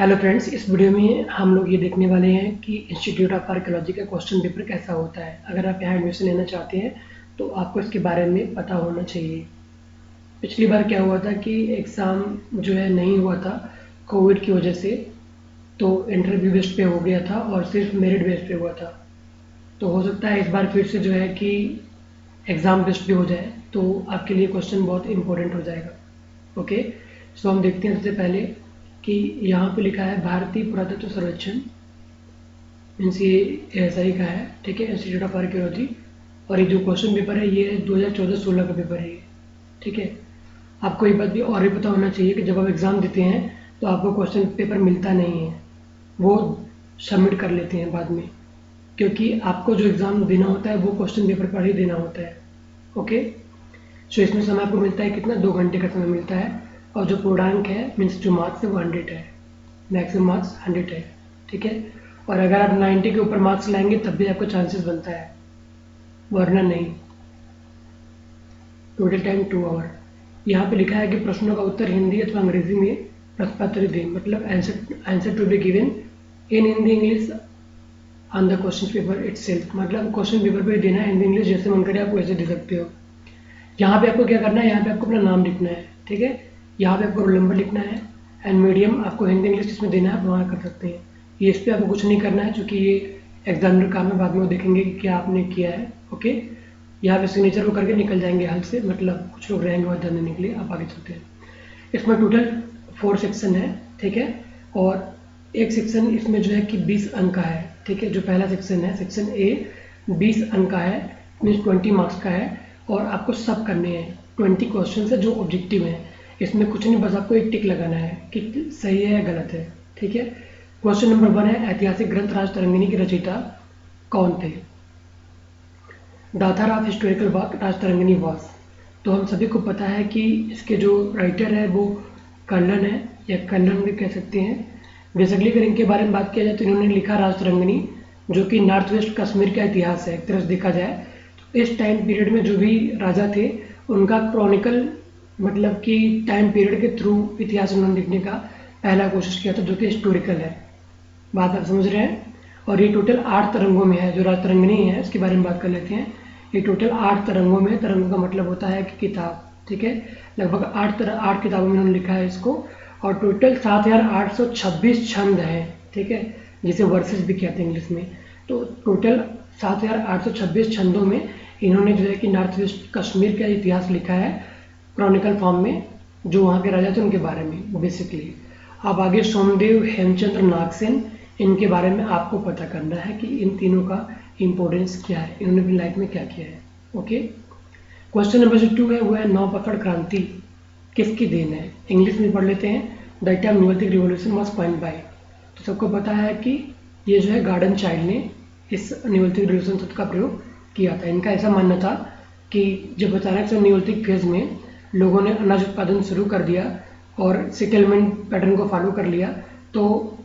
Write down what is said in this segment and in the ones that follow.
Hello friends, इस video में हम लोग ये देखने वाले हैं कि इंस्टीट्यूट ऑफ आर्कियोलॉजी का क्वेश्चन पेपर कैसा होता है। अगर आप यहाँ एडमिशन लेना चाहते हैं तो आपको इसके बारे में पता होना चाहिए। पिछली बार क्या हुआ था कि एग्ज़ाम जो है नहीं हुआ था कोविड की वजह से, तो इंटरव्यू बेस्ड पे हो गया था और सिर्फ मेरिट बेस्ड पे हुआ था। तो हो सकता है इस बार फिर से जो है कि एग्ज़ाम बेस्ड पे हो जाए, तो आपके लिए क्वेश्चन बहुत इंपॉर्टेंट हो जाएगा। ओके, सो हम देखते हैं सबसे पहले कि यहाँ पे लिखा है भारतीय पुरातत्व सर्वेक्षण, मीन्स ये एएसआई का है, ठीक है, इंस्टीट्यूट ऑफ आर्कियोलॉजी। और ये जो क्वेश्चन पेपर है ये 2014-16 का पेपर है ये, ठीक है। आपको ये बात भी और भी पता होना चाहिए कि जब आप एग्ज़ाम देते हैं तो आपको क्वेश्चन पेपर मिलता नहीं है, वो सबमिट कर लेते हैं बाद में, क्योंकि आपको जो एग्ज़ाम देना होता है वो क्वेश्चन पेपर पर ही देना होता है। ओके, सो इसमें समय आपको मिलता है कितना, 2 घंटे का समय मिलता है। और जो पूर्णांक है मीन्स जो मार्क्स है वो 100 है, मैक्सिमम मार्क्स 100 है, ठीक है। और अगर आप 90 के ऊपर मार्क्स लाएंगे तब भी आपको चांसेस बनता है, वरना नहीं। Total time 2 hour. यहाँ पे लिखा है कि प्रश्नों का उत्तर हिंदी अथवा अंग्रेजी में प्रश्न पत्र दें, मतलब answer to be given in Hindi English on the question paper itself, मतलब क्वेश्चन पेपर पर देना है हिंदी इंग्लिश, जैसे मन करे आप वैसे दे सकते हो। यहाँ पे आपको क्या करना है, यहाँ पे आपको अपना नाम लिखना है, ठीक है। यहाँ पे आपको रोल नंबर लिखना है एंड मीडियम आपको हिंदी इंग्लिश जिसमें देना है आप वहाँ कर सकते हैं। ये इस पर आपको कुछ नहीं करना है, क्योंकि ये एग्जामिनर काम है, बाद में वो देखेंगे कि क्या आपने किया है। ओके, यहाँ पे सिग्नेचर वो करके निकल जाएंगे हाल से, मतलब कुछ लोग रहेंगे वहाँ ध्यान देने के लिए। आप आगे चलते हैं। इसमें टोटल 4 सेक्शन है, ठीक है। और एक सेक्शन इसमें जो है कि 20 अंक का है, ठीक है। जो पहला सेक्शन है, सेक्शन ए, 20 अंक का है, मीन्स 20 मार्क्स का है। और आपको सब करने हैं, 20 क्वेश्चन है जो ऑब्जेक्टिव हैं। इसमें कुछ नहीं, बस आपको एक टिक लगाना है कि सही है या गलत है, ठीक है। क्वेश्चन नंबर 1 है, ऐतिहासिक ग्रंथ राजतरंगिणी के रचयिता कौन थे? The author of historical work Rajatarangini was. तो हम सभी को पता है कि इसके जो राइटर है वो कर्लन है, या कर्लन भी कह सकते हैं। बेसिकली अगर इनके बारे में बात किया जाए तो इन्होंने लिखा राजतरंगिणी, जो कि नॉर्थ वेस्ट कश्मीर का इतिहास है एक तरह से देखा जाए। इस टाइम पीरियड में जो भी राजा थे उनका क्रॉनिकल, मतलब कि टाइम पीरियड के थ्रू इतिहास उन्होंने लिखने का पहला कोशिश किया था, जो कि हिस्टोरिकल है। बात आप समझ रहे हैं। और ये टोटल 8 तरंगों में है। जो राजतरंगिणी है उसके बारे में बात कर लेते हैं। ये टोटल 8 तरंगों में है। तरंगों का मतलब होता है कि किताब, ठीक है। लगभग 8 किताबों में उन्होंने लिखा है इसको। और टोटल 7826 छंद हैं, ठीक है, जिसे वर्सेस भी कहते हैं इंग्लिश में। तो टोटल 7826 छंदों में इन्होंने जो है कि नॉर्थ वेस्ट कश्मीर का इतिहास लिखा है क्रॉनिकल फॉर्म में, जो वहाँ के राजा थे उनके बारे में बेसिकली। अब आगे सोमदेव, हेमचंद्र, नागसेन, इनके बारे में आपको पता करना है कि इन तीनों का इम्पोर्टेंस क्या है, इन्होंने अपनी लाइफ में क्या किया है। ओके, क्वेश्चन नंबर 2 है वो है नौपकड़ क्रांति किसकी देन है? इंग्लिश में पढ़ लेते हैं। The term Neolithic revolution was coined bye. तो सबको पता है कि ये जो है गार्डन चाइल्ड ने इस न्यूलिथिक रिवॉल्यूशन शब्द का प्रयोग किया था। इनका ऐसा मानना था कि जब अचानक से न्यूलिथिक फेज में लोगों ने अनाज उत्पादन शुरू कर दिया और सेटलमेंट पैटर्न को फॉलो कर लिया, तो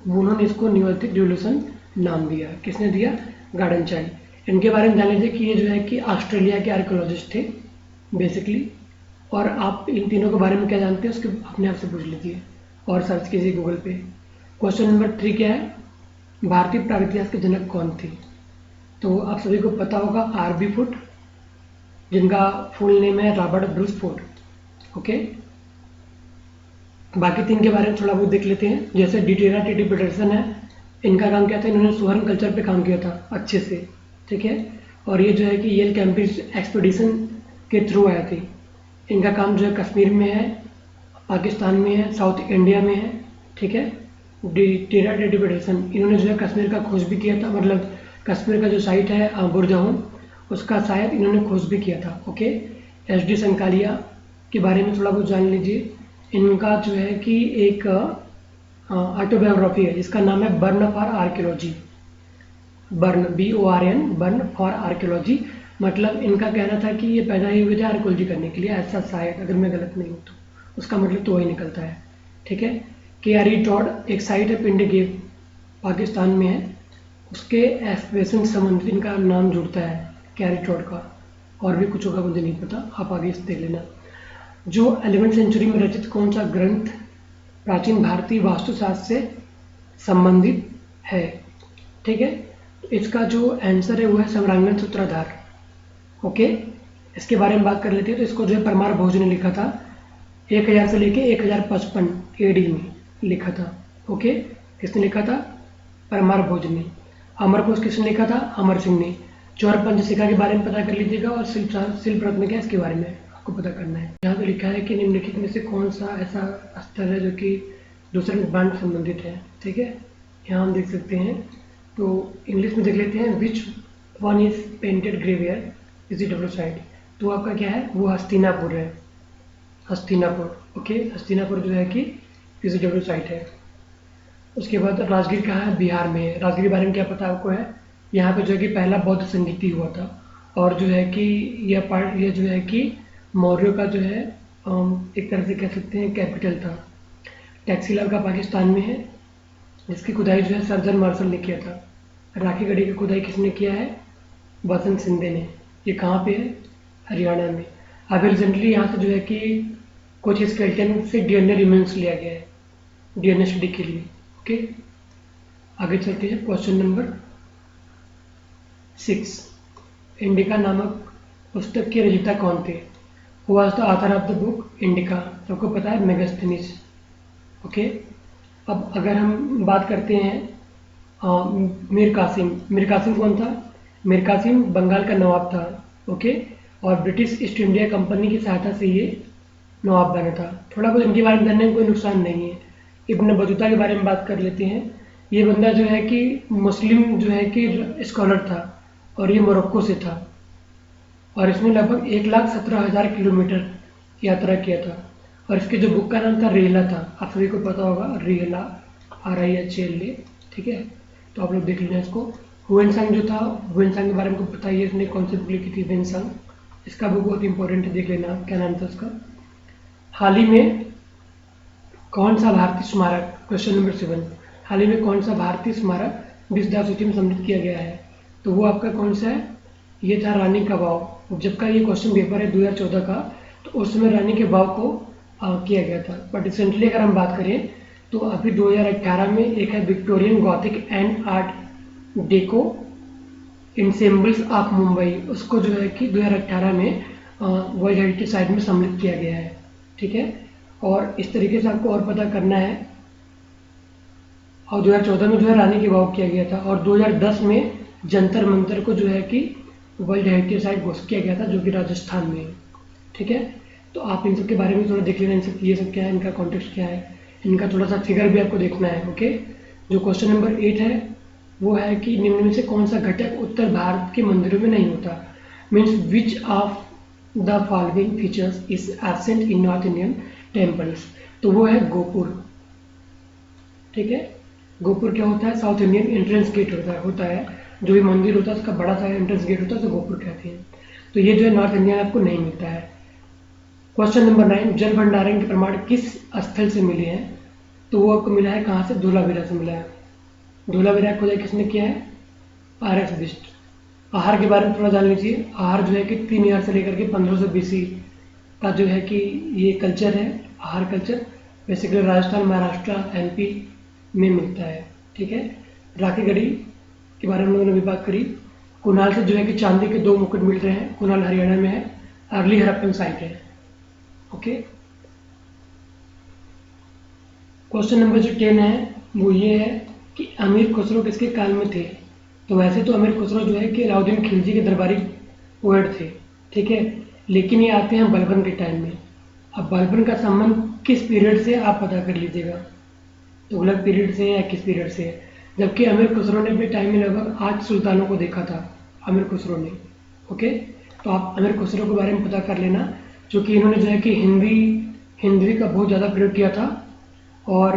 उन्होंने इसको न्यूलिथिक रिवॉल्यूशन नाम दिया। किसने दिया? Garden child. इनके बारे में जान लीजिए कि ये जो है कि ऑस्ट्रेलिया के आर्कियोलॉजिस्ट थे बेसिकली। और आप इन तीनों के बारे में क्या जानते हैं उसके अपने आप से पूछ लीजिए और सर्च कीजिए गूगल पे। क्वेश्चन नंबर 3 क्या है? भारतीय प्रागैतिहासिक के जनक कौन थे? तो आप सभी को पता होगा आरबी फुट, जिनका फुल नेम है रॉबर्ट ब्रूस फुट। ओके, बाकी 3 के बारे में थोड़ा बहुत देख लेते हैं। जैसे डिटेरा टेडी पेटरसन है, इनका काम क्या था? इन्होंने स्वर्ण कल्चर पे काम किया था अच्छे से, ठीक है। और ये जो है कि येल कैंपिस एक्सपीडिशन के थ्रू आए थे। इनका काम जो है कश्मीर में है, पाकिस्तान में है, साउथ इंडिया में है, ठीक है। डिटेरा टेडी पेटरसन, इन्होंने जो है कश्मीर का खोज भी किया था, मतलब कश्मीर का जो साइट है बुरजाहून, उसका शायद इन्होंने खोज भी किया था। ओके, एसडी संकालिया के बारे में थोड़ा बहुत जान लीजिए। इनका जो है कि एक ऑटोबायोग्राफी है जिसका नाम है burn for archaeology. Burn, BORN, burn for archaeology. मतलब इनका कहना था कि ये पैदा ही हुए थे आर्कियोलॉजी करने के लिए, ऐसा शायद, अगर मैं गलत नहीं हूँ तो उसका मतलब तो वही निकलता है, ठीक है। केआरी टॉड एक साइट है पिंड गेव, पाकिस्तान में है, उसके एक्सप्रेशन संबंधित इनका नाम जुड़ता है केआरी टॉड का। और भी कुछ होगा मुझे नहीं पता, आप आगे से देख लेना। जो 11वीं सेंचुरी में रचित कौन सा ग्रंथ प्राचीन भारतीय वास्तुशास्त्र से संबंधित है। ठीक है, तो इसका जो आंसर है वो है सम्रांगण सूत्रधार। ओके, इसके बारे में बात कर लेते हैं। तो इसको जो है परमार भोज ने लिखा था 1000 से लेके 1055 AD में लिखा था। ओके, किसने लिखा था? परमार भोज ने। अमरकोश किसने लिखा था? अमर सिंह ने। चौर पंचशिखा के बारे में पता कर लीजिएगा और शिल्प रत्न क्या इसके बारे में आपको पता करना है। यहाँ पे लिखा है कि निम्नलिखित में से कौन सा ऐसा स्थल है जो कि दूसरे ब्रांड संबंधित है। ठीक है, यहाँ हम देख सकते हैं। तो इंग्लिश में देख लेते हैं, which one is painted ग्रेवियर vegetable site. तो आपका क्या है? वो हस्तिनापुर है, हस्तिनापुर। ओके, हस्तिनापुर जो है कि विजिटेबल साइट है। उसके बाद राजगीर कहाँ है? बिहार में है। राजगीर के बारे में क्या पता आपको है? यहाँ पे जो है कि पहला बौद्ध संगीति हुआ था और जो है कि यह जो है कि मौर्यों का जो है एक तरह से कह सकते हैं कैपिटल था। टैक्सीलाल का पाकिस्तान में है, जिसकी खुदाई जो है सर्जन मार्शल ने किया था। राखी गढ़ी की खुदाई किसने किया है? बसंत सिंधे ने। ये कहाँ पे है? हरियाणा में। अभी रिसेंटली यहाँ से जो है कि कुछ स्केल्टन से DNA रिमेन्स लिया गया है DNA स्टडी के लिए। ओके, आगे चलते हैं। क्वेश्चन नंबर 6, इंडिका नामक पुस्तक के रचयिता कौन थे? Who was the author of the book indica? सबको पता है, मेगास्थनीज। ओके, अब अगर हम बात करते हैं मीर कासिम। मीर कासिम कौन था? मीर कासिम बंगाल का नवाब था। ओके, और ब्रिटिश ईस्ट इंडिया कंपनी की सहायता से ये नवाब बना था। थोड़ा बहुत इनके बारे में जानने में कोई नुकसान नहीं है। इब्न बतूता के बारे में बात कर लेते हैं। ये बंदा जो है कि मुस्लिम जो है कि स्कॉलर था और ये मोरक्को से था और इसने लगभग 1,17,000 किलोमीटर यात्रा किया था। और इसके जो बुक का नाम था रेहला था। आप सभी को पता होगा, रेहला, RIHLA। ठीक है, तो आप लोग देख लेना इसको। हुएनसांग जो था, हुएनसांग के बारे में पता ही है, इसने कौन सी बुक लिखी थी? हुएनसांग। इसका बुक बहुत इंपॉर्टेंट है, देख लेना क्या नाम था उसका। हाल ही में कौन सा भारतीय स्मारक, क्वेश्चन नंबर 7, हाल ही में कौन सा भारतीय स्मारक विश्व सूची में सम्मिलित किया गया है? तो वो आपका कौन सा है? ये था रानी का वाव। जब का ये क्वेश्चन पेपर है 2014 का, तो उस समय रानी के वाव को किया गया था। बट रिसेंटली अगर हम बात करें तो अभी 2018 में एक है Victorian Gothic and Art Deco ensembles of Mumbai. उसको जो है कि 2018 में वर्ल्ड हेरिटेज साइट में सम्मिलित किया गया है। ठीक है, और इस तरीके से आपको और पता करना है। और 2014 में जो है रानी की वाव किया गया था और 2010 में जंतर मंतर को जो है कि वर्ल्ड हेरिटेज साइट घोषित किया गया था, जो कि राजस्थान में है। ठीक है, तो आप इन सब के बारे में थोड़ा देख लेना, इन सब ये सब क्या है, इनका कॉन्टेक्स्ट क्या है, इनका थोड़ा सा फिगर भी आपको देखना है। ओके, जो क्वेश्चन नंबर 8 है वो है कि निम्न में से कौन सा घटक उत्तर भारत के मंदिरों में नहीं होता? Means which of the following features is absent in north Indian temples? तो वो है गोपुर। ठीक है, गोपुर क्या होता है? साउथ इंडियन एंट्रेंस गेट होता है। जो भी मंदिर होता है उसका बड़ा सा एंट्रेंस गेट होता है, तो गोपुर कहते हैं। तो ये जो है नॉर्थ इंडिया में आपको नहीं मिलता है। क्वेश्चन नंबर 9, जल भंडारण के प्रमाण किस स्थल से मिले हैं? तो वो आपको मिला है कहाँ से? धोलावीरा से मिला है। धोलावीरा की खुदाई किसने किया है? RS बिष्ट। आहार के बारे में थोड़ा जान लीजिए। आहार जो है कि 3000 से लेकर के 1500 BC का जो है कि ये कल्चर है। आहार culture basically Rajasthan, Maharashtra, MP में मिलता है। ठीक है, राखी गढ़ी के बारे में हम लोगों ने भी बात करी। कुनाल से जो है कि चांदी के 2 मुकुट मिल रहे हैं। कुनाल हरियाणा में है, अर्ली हड़प्पन साइट है। ओके, क्वेश्चन नंबर जो 10 है वो ये है कि अमीर खुसरो किसके काल में थे? तो वैसे तो अमीर खुसरो जो है कि अलाउद्दीन खिलजी के दरबारी पोएट थे। ठीक है, लेकिन ये आते हैं बलबन के टाइम में। अब बलबन का संबंध किस पीरियड से आप पता कर लीजिएगा, तुगलक पीरियड से या किस पीरियड से। जबकि अमीर खुसरो ने अपने टाइम में लगभग 8 सुल्तानों को देखा था, अमीर खुसरो ने। ओके, तो आप अमीर खुसरो के बारे में पता कर लेना, क्योंकि इन्होंने जो है कि हिंदी का बहुत ज़्यादा प्रयोग किया था और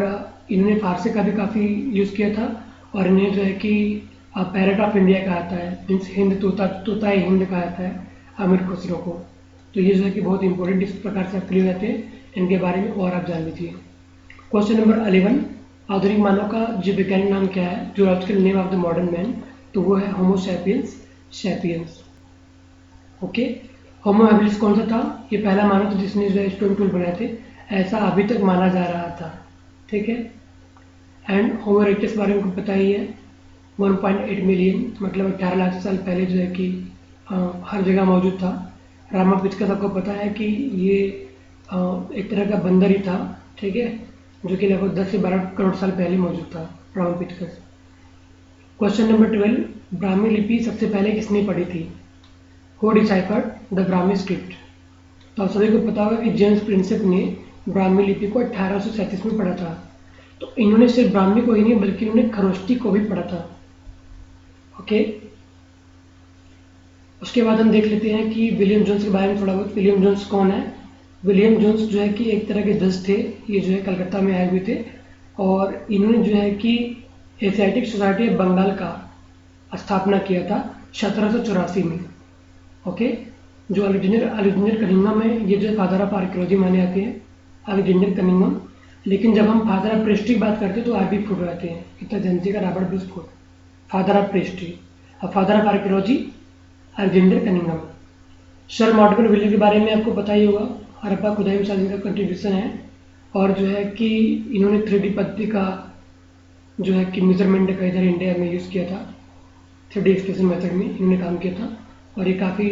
इन्होंने फारसी का भी काफ़ी यूज़ किया था। और इन्हें जो है कि पैरट ऑफ इंडिया कहा जाता है, मीन्स हिंद तोता हिंद कहा जाता है अमीर खुसरो को। तो ये जो है कि बहुत इंपॉर्टेंट इस प्रकार से आप क्लियर रहते हैं, इनके बारे में और आप जान लीजिए। क्वेश्चन नंबर 11, आधुनिक मानव का जो वैज्ञानिक नाम क्या है? Zoological name of the modern man? तो वो है Homo sapiens. Okay, Homo habilis कौन सा था? ये पहला मानव था जिसने जो है स्टोन टूल बनाए थे, ऐसा अभी तक माना जा रहा था। ठीक है, एंड होमो इरेक्टस के बारे में आपको पता ही है, 1.8 मिलियन मतलब 18 लाख साल पहले जो है कि हर जगह मौजूद था। रामापिथेकस आपको पता है कि ये एक तरह का बंदर ही था, ठीक है, जो कि लगभग 10 से 12 करोड़ साल पहले मौजूद था, रामापिथेकस। क्वेश्चन नंबर 12, ब्राह्मी लिपि सबसे पहले किसने पढ़ी थी? Who deciphered the Brahmi script? तो आप सभी को पता होगा कि जेम्स प्रिंसेप ने ब्राह्मी लिपि को 1837 में पढ़ा था। तो इन्होंने सिर्फ ब्राह्मी को ही नहीं बल्कि इन्होंने खरोष्टी को भी पढ़ा था। ओके, उसके बाद हम देख लेते हैं कि विलियम जोन्स के बारे में थोड़ा बहुत। विलियम जोन्स कौन है? विलियम जोन्स जो है कि एक तरह के जज थे, ये जो है कलकत्ता में आए हुए थे और इन्होंने जो है कि एशियाटिक सोसाइटी ऑफ बंगाल का स्थापना किया था 1784 में। ओके, जो अलेक्जेंडर कनिंघम है, ये जो फादर ऑफ आर्कियोलॉजी माने जाते हैं, अलेक्जेंडर कनिंघम। लेकिन जब हम फादर ऑफ प्रेस्ट्री की बात करते हैं तो आरबी फूड रहते हैं, कितना जनती का Robert Bruce Foote, father of prehistory. और father of archaeology Alexander Cunningham. Sir Mortimer Wheeler के बारे में आपको पता ही होगा, हड़प्पा खुदाई में शायद इनका कंट्रीब्यूशन है और जो है कि इन्होंने 3D पद्धति का जो है कि मेजरमेंट का इधर इंडिया में यूज़ किया था, 3D एक्सप्रेशन मेथड में इन्होंने काम किया था और ये काफ़ी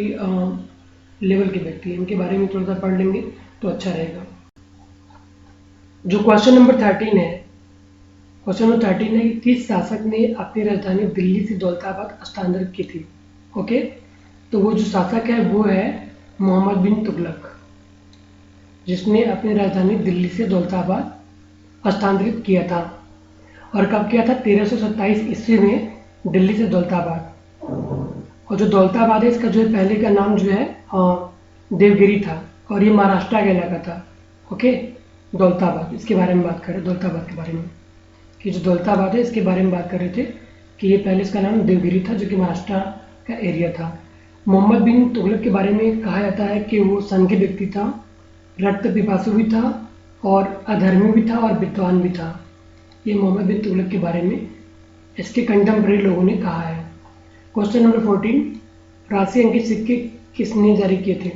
लेवल के व्यक्ति है, इनके बारे में थोड़ा सा पढ़ लेंगे तो अच्छा रहेगा। जो क्वेश्चन नंबर 13 है, क्वेश्चन नंबर 13 है, किस शासक ने अपनी राजधानी दिल्ली से दौलताबाद स्थानांतरित की थी? ओके, तो वो जो शासक है वो है मोहम्मद बिन तुगलक, जिसने अपनी राजधानी दिल्ली से दौलताबाद स्थानांतरित किया था। और कब किया था? 1327 ईस्वी में दिल्ली से दौलताबाद। और जो दौलताबाद है इसका जो है पहले का नाम जो है देवगिरी था और ये महाराष्ट्र का इलाका था। ओके, दौलताबाद, इसके बारे में बात कर रहे हैं, दौलताबाद के बारे में कि जो दौलताबाद है इसके बारे में बात कर रहे थे कि ये पहले इसका नाम देवगिरी था जो कि महाराष्ट्र का एरिया था। मोहम्मद बिन तुगलक के बारे में कहा जाता है कि वो संघी व्यक्ति था, रक्त पिपासु भी था और अधर्मी भी था और विद्वान भी था। ये मोहम्मद बिन तुगलक के बारे में इसके कंटेम्प्रेरी लोगों ने कहा है। क्वेश्चन नंबर 14, राशि अंकित सिक्के किसने जारी किए थे?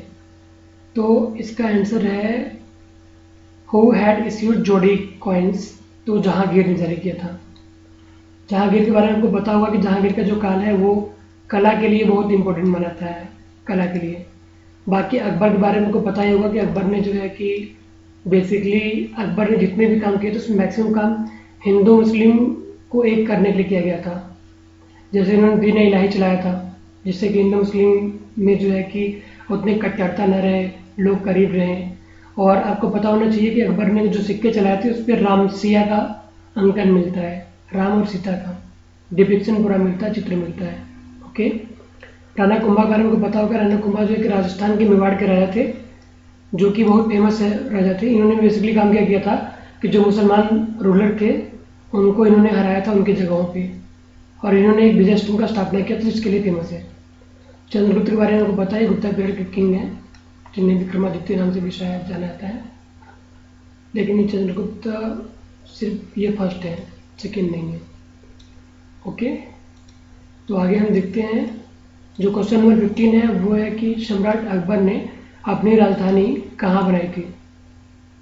तो इसका आंसर है हु हैड इश्यूड जोड़ी कॉइन्स, तो जहांगीर ने जारी किया था। जहांगीर के बारे में आपको पता होगा कि जहांगीर का जो काल है वो कला के लिए बहुत इंपॉर्टेंट माना है, कला के लिए। बाकी अकबर के बारे में आपको पता ही होगा कि अकबर ने जो है कि बेसिकली अकबर ने जितने भी काम किए थे उसमें मैक्सिमम काम हिंदू मुस्लिम को एक करने के लिए किया गया था। जैसे इन्होंने दीन इलाही चलाया था जिससे कि हिंदू मुस्लिम में जो है कि उतनी कट्टरता न रहे, लोग करीब रहें। और आपको पता होना चाहिए कि अकबर ने जो सिक्के चलाए थे उस पर राम सिया का अंकन मिलता है, राम और सीता का डिपिक्शन पूरा मिलता है, चित्र मिलता है। ओके, राणा कुंभा के बारे में पता होगा। राणा कुंभा जो है कि राजस्थान के मेवाड़ के राजा थे जो कि बहुत फेमस है राजा थे। इन्होंने बेसिकली काम क्या किया था कि जो मुसलमान रूलर थे उनको इन्होंने हराया था उनकी जगहों पे और इन्होंने एक बिजनेस टीम का स्थापना किया था जिसके लिए फेमस है। चंद्रगुप्त के बारे में आपको पता है, गुप्ता पीरियड के किंग है जिन्हें विक्रमादित्य नाम से भी शायद जाना जाता है, लेकिन ये चंद्रगुप्त सिर्फ ये फर्स्ट है, सेकेंड नहीं है। ओके, तो आगे हम देखते हैं। जो क्वेश्चन नंबर 15 है वो है कि सम्राट अकबर ने अपनी राजधानी कहाँ बनाई थी?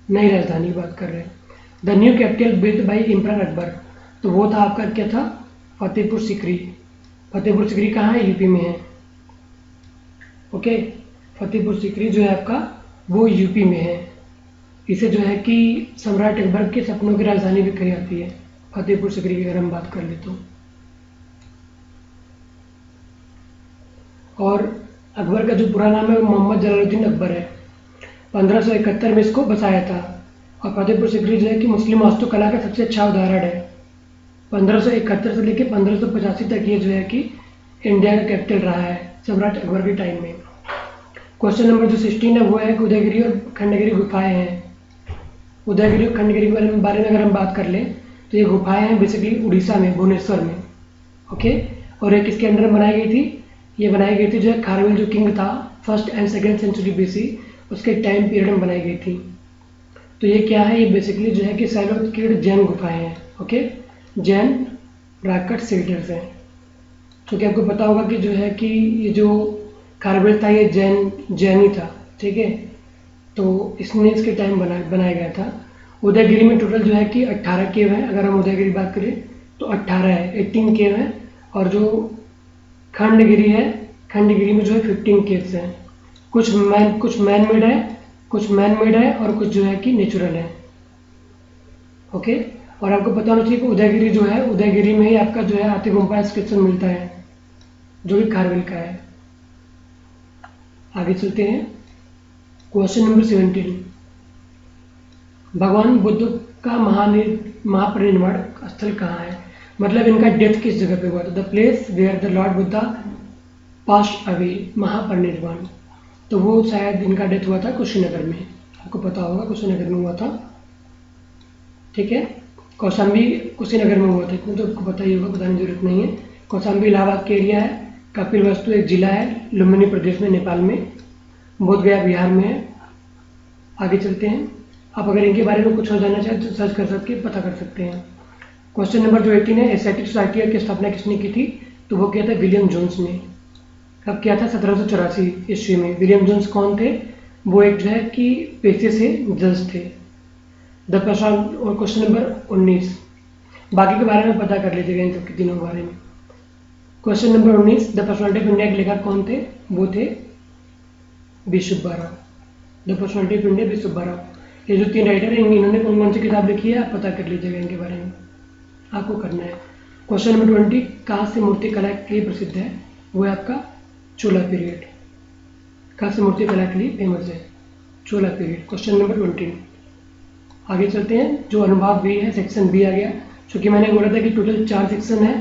नई राजधानी की बात कर रहे हैं। The new capital built by emperor Akbar, तो वो था आपका क्या था? फतेहपुर सीकरी। फतेहपुर सीकरी कहाँ है? यूपी में है। ओके, फतेहपुर सीकरी जो है आपका वो यूपी में है। इसे जो है कि सम्राट अकबर के सपनों की राजधानी भी कही जाती है, फतेहपुर सीकरी की अगर हम बात कर ले तो। और अकबर का जो पूरा नाम है वो मोहम्मद जलालुद्दीन अकबर है। 1571 में इसको बसाया था। और फतेहपुर सीकरी जो है कि मुस्लिम वास्तुकला का सबसे अच्छा उदाहरण है। 1571 से लेकर 1585 तक ये जो है कि इंडिया का कैपिटल रहा है सम्राट अकबर के टाइम में। क्वेश्चन नंबर जो 16 है वो है कि उदयगिरी और खंडगिरी गुफाएं हैं। उदयगिरी और खंडगिरी के बारे में अगर हम बात कर लें तो ये गुफाएं हैं बेसिकली उड़ीसा में, भुवनेश्वर में। ओके, और ये किसके अंडर बनाई गई थी? ये बनाई गई थी जो है खारवेल जो किंग था 1st and 2nd century BC, उसके टाइम पीरियड में बनाई गई थी। तो ये क्या है? ये बेसिकली जो है कि सैलोकिड जैन गुफाएं हैं। ओके, जैन प्राकृत शेल्टर्स हैं। क्योंकि आपको पता होगा कि जो है कि ये जो खारवेल था ये जैन ही था, ठीक है। तो इसने इसके टाइम बनाया गया था उदयगिरी में टोटल जो है कि 18 केव है। अगर हम उदयगिरी बात करें तो 18 है, 18 केव है। और जो खंडगिरी है, खंडगिरी में जो है 15 केव्स हैं। कुछ मैन मेड है और कुछ जो है कि नेचुरल है। ओके, और आपको पता होना चाहिए कि उदयगिरी जो है, उदयगिरी में ही आपका जो है हाथी गुम्फा स्टेशन मिलता है, जो कि खारवेल का है। आगे चलते हैं, क्वेश्चन नंबर 17। भगवान बुद्ध का महापरिनिर्वाण स्थल कहाँ है? मतलब इनका डेथ किस जगह पे हुआ था? The place where the Lord Buddha passed away, Mahaparinirvana. तो वो शायद इनका डेथ हुआ था कुशीनगर में। आपको पता होगा कुशीनगर में हुआ था, ठीक है। कौशाम्बी कुशीनगर में हुआ था, इतना तो आपको पता ही होगा, बताने की जरूरत नहीं है। कौशाम्बी इलाहाबाद के एरिया है। कपिलवस्तु एक जिला है लुम्बिनी प्रदेश में, नेपाल में। बोधगया बिहार में है। आगे चलते हैं। आप अगर इनके बारे में कुछ और जानना चाहें तो सर्च कर सकते हैं, पता कर सकते हैं। क्वेश्चन नंबर जो 18 है, एशियाटिक सोसाइटी की स्थापना किसने की थी? तो वो किया था विलियम जोन्स ने। कब किया था? 1784 ईस्वी में। विलियम जोन्स कौन थे? वो एक जो है कि पेशे से जज थे। और क्वेश्चन नंबर 19, बाकी के बारे में पता कर लीजिएगा इन सबके तीनों के बारे में। Question number 19, the personality of India के लेखक कौन थे? वो थे B Subbarao. The personality of India, B Subbarao. ये जो 3 राइटर हैं, इन्होंने कौन कौन सी किताब लिखी है आप पता कर लीजिएगा इनके बारे में, आपको करना है। क्वेश्चन नंबर 20, कहाँ से मूर्ति कला के लिए प्रसिद्ध है? वो है आपका चोला पीरियड। कहाँ से मूर्ति कला के लिए फेमस है? चोला पीरियड। Question number 20। आगे चलते हैं। जो अनुभाग बी है, सेक्शन बी आ गया। चूँकि मैंने बोला था कि टोटल 4 सेक्शन है,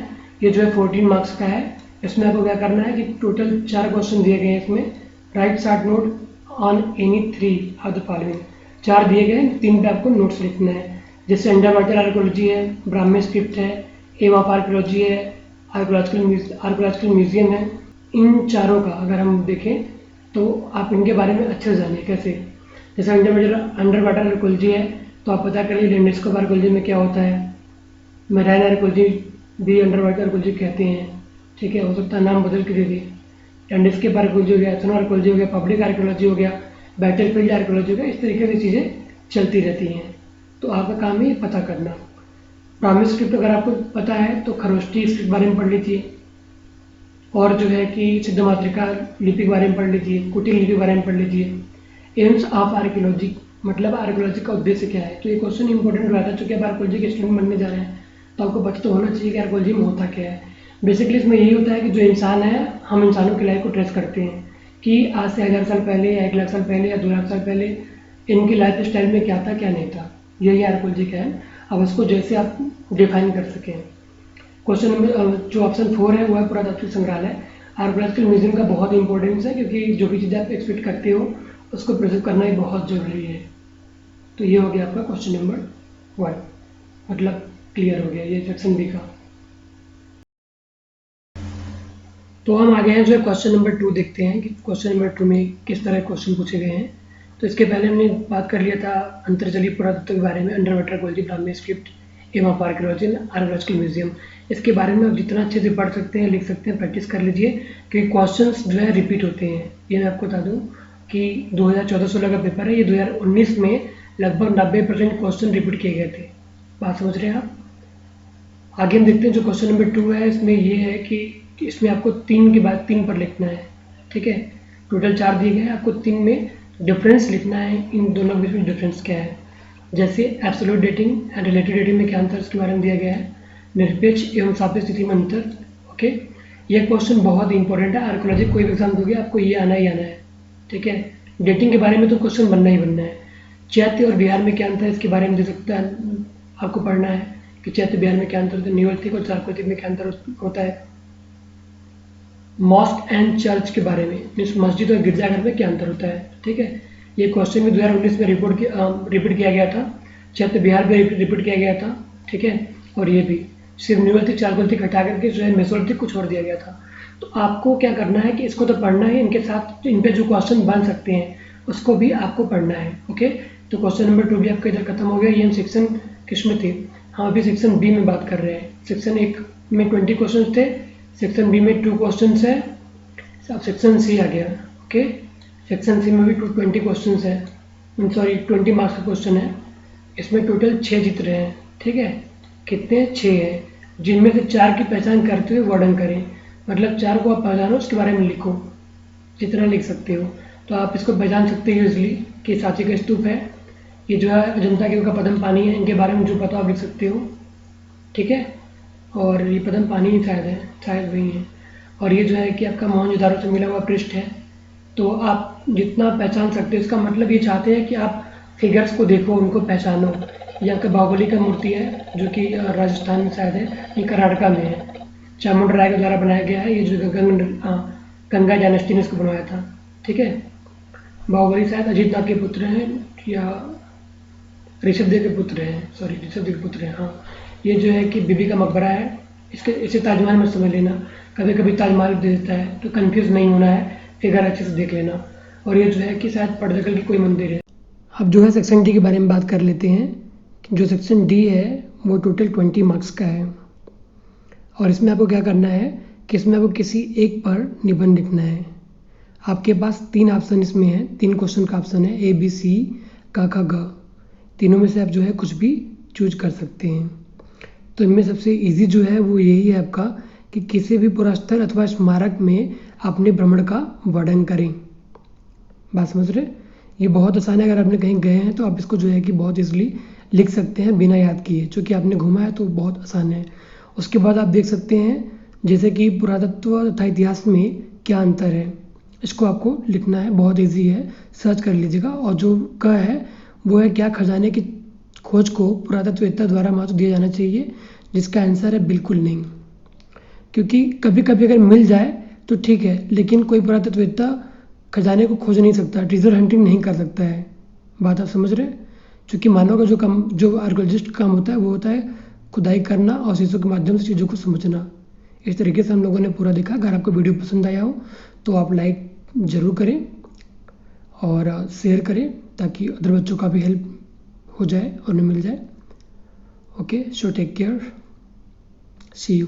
ये जो है 14 मार्क्स का है। इसमें आपको क्या करना है कि टोटल 4 क्वेश्चन दिए गए हैं इसमें। Right short note on any 3 of the following. 4 दिए गए, 3 पे आपको नोट्स लिखना है। जैसे अंडर वाटर आर्कोलॉजी है, ब्राह्मी स्क्रिप्ट है, एम ऑफ आर्कोलॉजी है, आर्कोलॉजिकल म्यूजियम है। इन चारों का अगर हम देखें तो आप इनके बारे में अच्छे से जानिए। कैसे? जैसे अंडर वाटर आर्कोलॉजी है तो आप पता करिए लैंडस्केप आर्कोलॉजी में क्या होता है। मैराइन आर्कोलॉजी भी अंडर वाटर आर्कोलॉजी कहते हैं, ठीक है। हो सकता है नाम बदल के दे दिए। लैंडस्केप आर्कोलॉजी हो गया, एथनो आर्कोलॉजी हो गया, पब्लिक आर्कोलॉजी हो गया, बैटलफील्ड आर्कोलॉजी हो गया। इस तरीके से चीज़ें चलती रहती हैं, तो आपका काम है पता करना। ब्राह्मी स्क्रिप्ट अगर आपको पता है तो खरोष्टी स्क्रिप्ट बारे में पढ़ लीजिए, और जो है कि सिद्ध मातृका लिपि के बारे में पढ़ लीजिए, कुटिल लिपि के बारे में पढ़ लीजिए। एम्स ऑफ आर्कियोलॉजी, मतलब आर्कियोलॉजी का उद्देश्य क्या है? तो ये क्वेश्चन इंपॉर्टेंट रहता है, चूँकि आप आर्कियोलॉजी के स्टूडेंट बनने जा रहे हैं तो आपको पता तो होना चाहिए कि आर्कियोलॉजी में होता क्या है। बेसिकली इसमें यही होता है कि जो इंसान है, हम इंसानों की लाइफ को ट्रेस करते हैं कि आज से 1000 साल पहले या 1 लाख साल पहले या 2 लाख साल पहले इनकी लाइफ स्टाइल में क्या था क्या नहीं था। यही आर्कियोलॉजी का है। अब उसको जैसे आप डिफाइन कर सकें। क्वेश्चन नंबर जो ऑप्शन 4 है वो है पुरातात्विक संग्रहालय। आर्कियोलॉजिकल म्यूजियम का बहुत इंपॉर्टेंस है, क्योंकि जो भी चीज़ें आप एक्सपेक्ट करते हो उसको प्रिजर्व करना ही बहुत ज़रूरी है। तो ये हो गया आपका क्वेश्चन नंबर 1, मतलब क्लियर हो गया ये सेक्शन बी का। तो हम आगे हैं जो है क्वेश्चन नंबर 2 देखते हैं कि क्वेश्चन नंबर 2 में किस तरह क्वेश्चन पूछे गए हैं। तो इसके पहले हमने बात कर लिया था अंतर्जलीय पुरातत्व के बारे में, under water archaeology, Brahmi script, aim of archaeology, archaeological museum. इसके बारे में आप जितना अच्छे से पढ़ सकते हैं, लिख सकते हैं, प्रैक्टिस कर लीजिए, क्योंकि क्वेश्चंस जो है रिपीट होते हैं। ये मैं आपको बता दूं कि 2014-16 का पेपर है, ये 2019 में लगभग 90% क्वेश्चन रिपीट किए गए थे। बात समझ रहे हैं आप? आगे हम देखते हैं जो क्वेश्चन नंबर 2 है, इसमें ये है कि इसमें आपको 3 के बाद 3 पर लिखना है, ठीक है। टोटल 4 दिए गए हैं, आपको 3 में डिफरेंस लिखना है, इन दोनों के बीच में डिफरेंस क्या है। जैसे absolute dating and relative dating में क्या अंतर, इसके बारे में दिया गया है। निरपेक्ष एवं सापेक्ष स्थिति में अंतर, ओके। ये क्वेश्चन बहुत इंपॉर्टेंट है, आर्कियोलॉजी कोई भी एग्जाम दोगे आपको ये आना ही आना है, ठीक है। डेटिंग के बारे में तो क्वेश्चन बनना ही बनना है। चैत्य और बिहार में क्या अंतर है, इसके बारे में दे सकता है, आपको पढ़ना है कि चैत्य बिहार में क्या अंतर होता है, नियोलिथिक और चारकोलिथिक में क्या अंतर होता है। मॉस्क एंड चर्च के बारे में, मीन्स मस्जिद और गिरजाघर में क्या अंतर होता है, ठीक है। ये क्वेश्चन भी 2019 में रिपीट किया गया था, चैत्य बिहार में रिपीट किया गया था, ठीक है। और ये भी सिर्फ नियोलिथिक चारकोलिथिक हटा करके जो है मेसोलिथिक को छोड़ दिया गया था। तो आपको क्या करना है कि इसको तो पढ़ना है, इनके साथ इन पे जो क्वेश्चन बन सकते हैं उसको भी आपको पढ़ना है, ओके। तो क्वेश्चन नंबर 2 भी आपका इधर खत्म हो गया। ये हम सेक्शन किस में थे, हम अभी सेक्शन बी में बात कर रहे हैं। सेक्शन 1 में 20 क्वेश्चन थे, सेक्शन बी में 2 क्वेश्चन है, अब सेक्शन सी आ गया, ओके। सेक्शन सी में भी 20 क्वेश्चन है, सॉरी 20 मार्क्स का क्वेश्चन है। इसमें टोटल 6 चित्र हैं, ठीक है। कितने? 6 हैं, जिनमें से 4 की पहचान करते हुए वर्णन करें। मतलब 4 को आप पहचानो, उसके बारे में लिखो, जितना लिख सकते हो। तो आप इसको पहचान सकते हो इजली कि सांची का स्तूप है, ये जो है अजंता केव का पद्म पानी है, इनके बारे में जो पता आप लिख सकते हो, ठीक है। और ये पद्म पानी ही शायद है, शायद वही है। और ये जो है कि आपका मोहनजोदारो से मिला हुआ पृष्ठ है। तो आप जितना पहचान सकते हो, इसका मतलब ये चाहते हैं कि आप फिगर्स को देखो, उनको पहचानो। ये आपका बाहुबली का मूर्ति है, जो कि राजस्थान में शायद है, ये कर्नाटका में है, चामुंड राय के द्वारा बनाया गया है। ये जो गंगा डायनेस्टी ने इसको बनवाया था, ठीक है। बाहुबली शायद अजीतनाथ के पुत्र हैं या ऋषभदेव के पुत्र हैं, सॉरी ऋषभदेव के पुत्र हैं, हाँ। ये जो है कि बीबी का मकबरा है, इसे ताजमहल में समझ लेना, कभी कभी ताजमहल दे देता है, तो कंफ्यूज नहीं होना है, फिगर अच्छे से देख लेना। और ये जो है कि शायद पटदकल की कोई मंदिर है। अब जो है सेक्शन डी के बारे में बात कर लेते हैं। जो सेक्शन डी है वो टोटल 20 मार्क्स का है, और इसमें आपको क्या करना है कि इसमें आपको किसी एक पर निबंध लिखना है। आपके पास 3 ऑप्शन इसमें है, 3 क्वेश्चन का ऑप्शन है, ए बी सी क ख ग। तीनों में से आप जो है कुछ भी चूज कर सकते हैं। तो इनमें सबसे इजी जो है वो यही है आपका कि किसी भी पुरास्थल अथवा स्मारक में अपने भ्रमण का वर्णन करें। बात समझ रहे? ये बहुत आसान है, अगर आपने कहीं गए हैं तो आप इसको जो है कि बहुत ईजिली लिख सकते हैं बिना याद किए, चूँकि आपने घूमा है तो बहुत आसान है। उसके बाद आप देख सकते हैं जैसे कि पुरातत्व तथा इतिहास में क्या अंतर है, इसको आपको लिखना है, बहुत ईजी है, सर्च कर लीजिएगा। और जो क है वो है क्या खजाने की खोज को पुरातत्ववेत्ता द्वारा महत्व दिया जाना चाहिए, जिसका आंसर है बिल्कुल नहीं। क्योंकि कभी कभी अगर मिल जाए तो ठीक है, लेकिन कोई पुरातत्ववेत्ता खजाने को खोज नहीं सकता, ट्रेजर हंटिंग नहीं कर सकता है। बात आप समझ रहे हैं? क्योंकि मानव का जो काम, जो आर्कोलॉजिस्ट का काम होता है वो होता है खुदाई करना और शीशों के माध्यम से चीज़ों को समझना। इस तरीके से हम लोगों ने पूरा देखा। अगर आपको वीडियो पसंद आया हो तो आप लाइक ज़रूर करें और शेयर करें, ताकि अदर बच्चों का भी हेल्प हो जाए और उन्हें मिल जाए। Okay, so take care, see you.